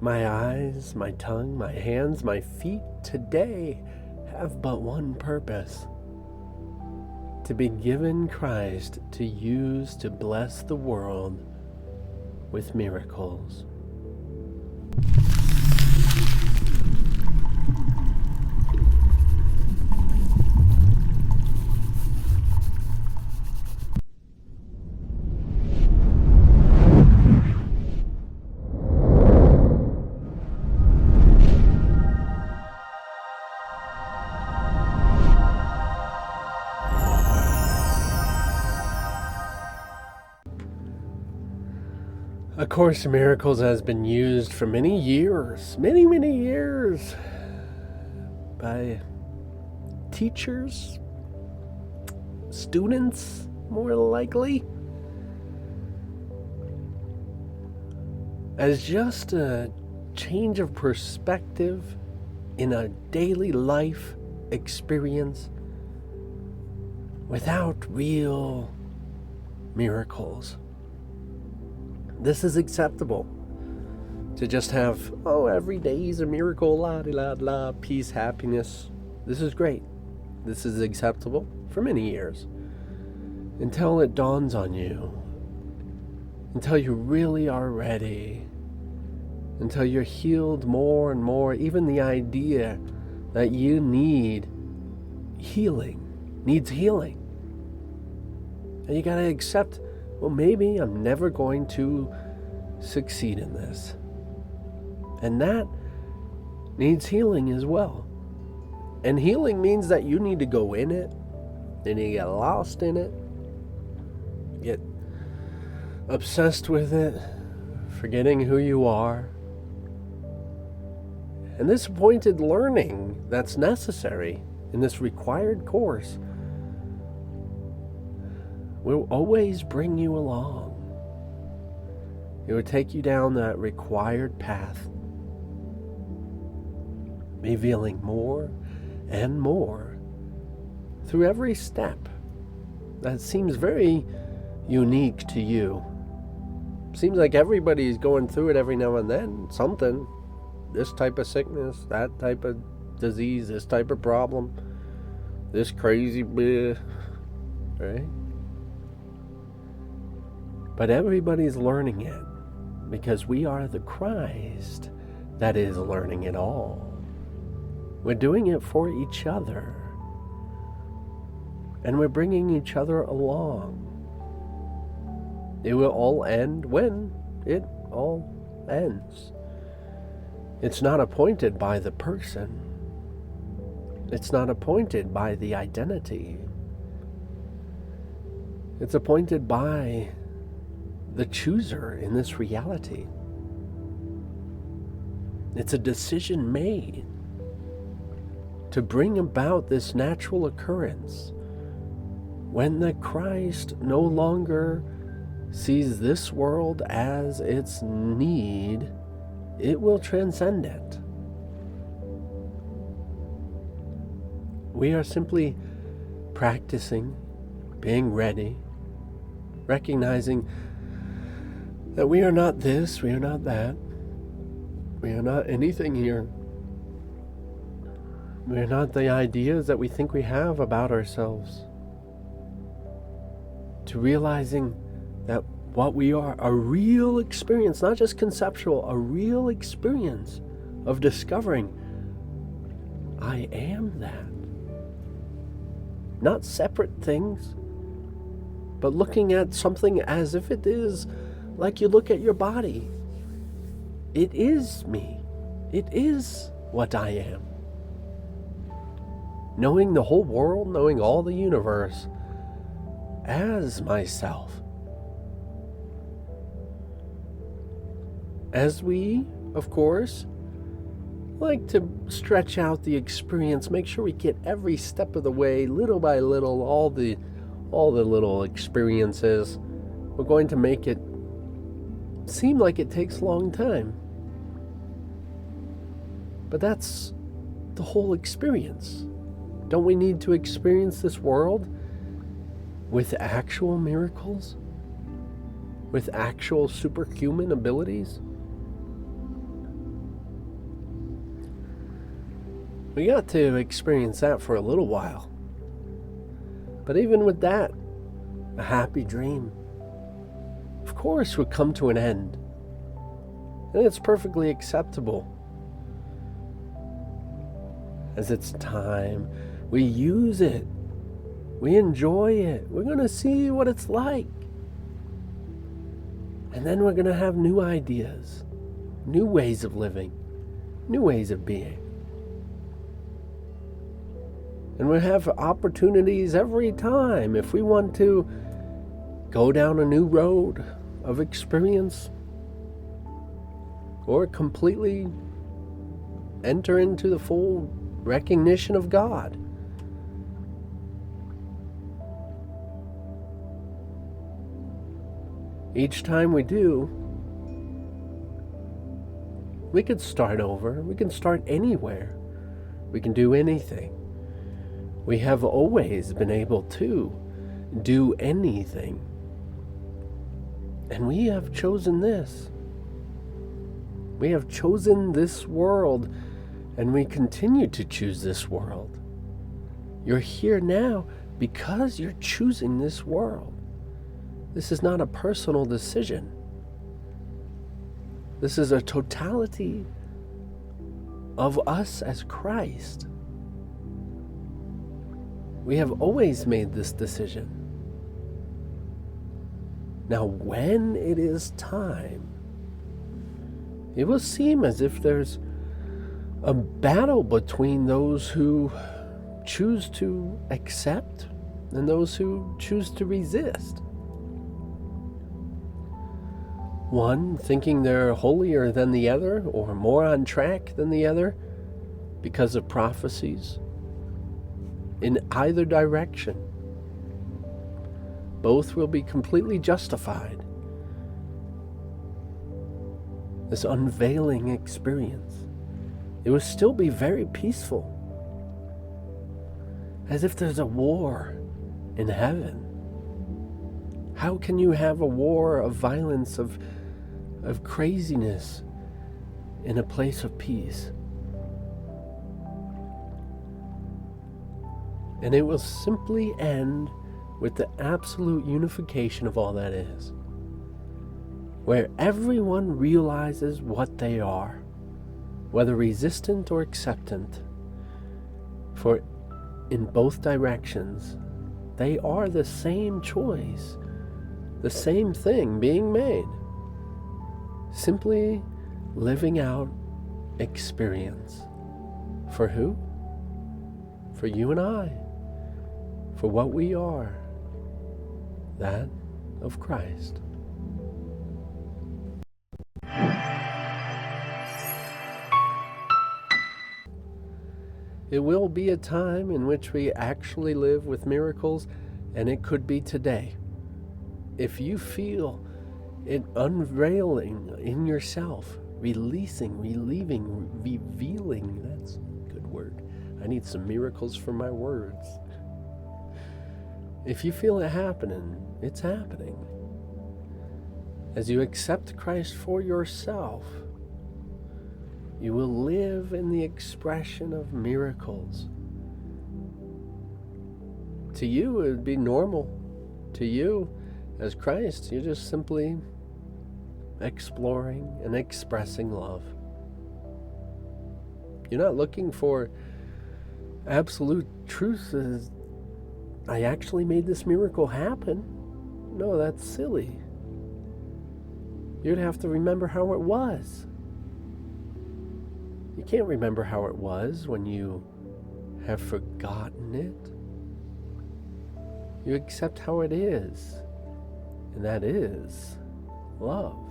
My eyes, my tongue, my hands, my feet today have but one purpose: to be given Christ to use to bless the world with miracles. A Course in Miracles has been used for many years, many years, by teachers, students, more likely, as just a change of perspective in a daily life experience without real miracles. This is acceptable. To just have, every day is a miracle, la-di-la-la, peace, happiness. This is great. This is acceptable for many years. Until it dawns on you. Until you really are ready. Until you're healed more and more. Even the idea that you need healing, needs healing. And you gotta accept, maybe I'm never going to succeed in this. And that needs healing as well. And healing means that you need to go in it, and you get lost in it, get obsessed with it, forgetting who you are. And this appointed learning that's necessary in this required course will always bring you along. It will take you down that required path, revealing more and more through every step that seems very unique to you. Seems like everybody's going through it every now and then, something. This type of sickness, that type of disease, this type of problem, this crazy bleh, right? But everybody's learning it because we are the Christ that is learning it all. We're doing it for each other. And we're bringing each other along. It will all end when it all ends. It's not appointed by the person. It's not appointed by the identity. It's appointed by the chooser in this reality. It's a decision made to bring about this natural occurrence when the Christ no longer sees this world as its need. It will transcend it. We are simply practicing, being ready, recognizing that we are not this, we are not that, we are not anything here. We are not the ideas that we think we have about ourselves. To realizing that what we are, a real experience, not just conceptual, a real experience of discovering, I am that. Not separate things, but looking at something as if it is like you look at your body. It is me. It is what I am. Knowing the whole world, knowing all the universe as myself. As we, of course, like to stretch out the experience, make sure we get every step of the way, little by little, all the little experiences. We're going to make it seem like it takes a long time. But that's the whole experience. Don't we need to experience this world with actual miracles? With actual superhuman abilities? We got to experience that for a little while. But even with that, a happy dream, of course, would come to an end. And it's perfectly acceptable. As it's time, we use it. We enjoy it. We're going to see what it's like. And then we're going to have new ideas, new ways of living, new ways of being. And we have opportunities every time if we want to go down a new road of experience or completely enter into the full recognition of God. Each time we do, we could start over. We can start anywhere. We can do anything. We have always been able to do anything. And we have chosen this. We have chosen this world, and we continue to choose this world. You're here now because you're choosing this world. This is not a personal decision. This is a totality of us as Christ. We have always made this decision. Now, when it is time, it will seem as if there's a battle between those who choose to accept and those who choose to resist. One thinking they're holier than the other or more on track than the other because of prophecies. In either direction, both will be completely justified. This unveiling experience, it will still be very peaceful, as if there's a war in heaven. How can you have a war of violence, of craziness in a place of peace? And it will simply end with the absolute unification of all that is, where everyone realizes what they are, whether resistant or acceptant. For in both directions, they are the same choice, the same thing being made, simply living out experience. For who? For you and I. For what we are, that of Christ. It will be a time in which we actually live with miracles, and it could be today. If you feel it unveiling in yourself, releasing, relieving, revealing, that's a good word. I need some miracles for my words. If you feel it happening, it's happening. As you accept Christ for yourself, you will live in the expression of miracles. To you, it would be normal. To you, as Christ, you're just simply exploring and expressing love. You're not looking for absolute truth as I actually made this miracle happen. No, that's silly. You'd have to remember how it was. You can't remember how it was when you have forgotten it. You accept how it is, and that is love.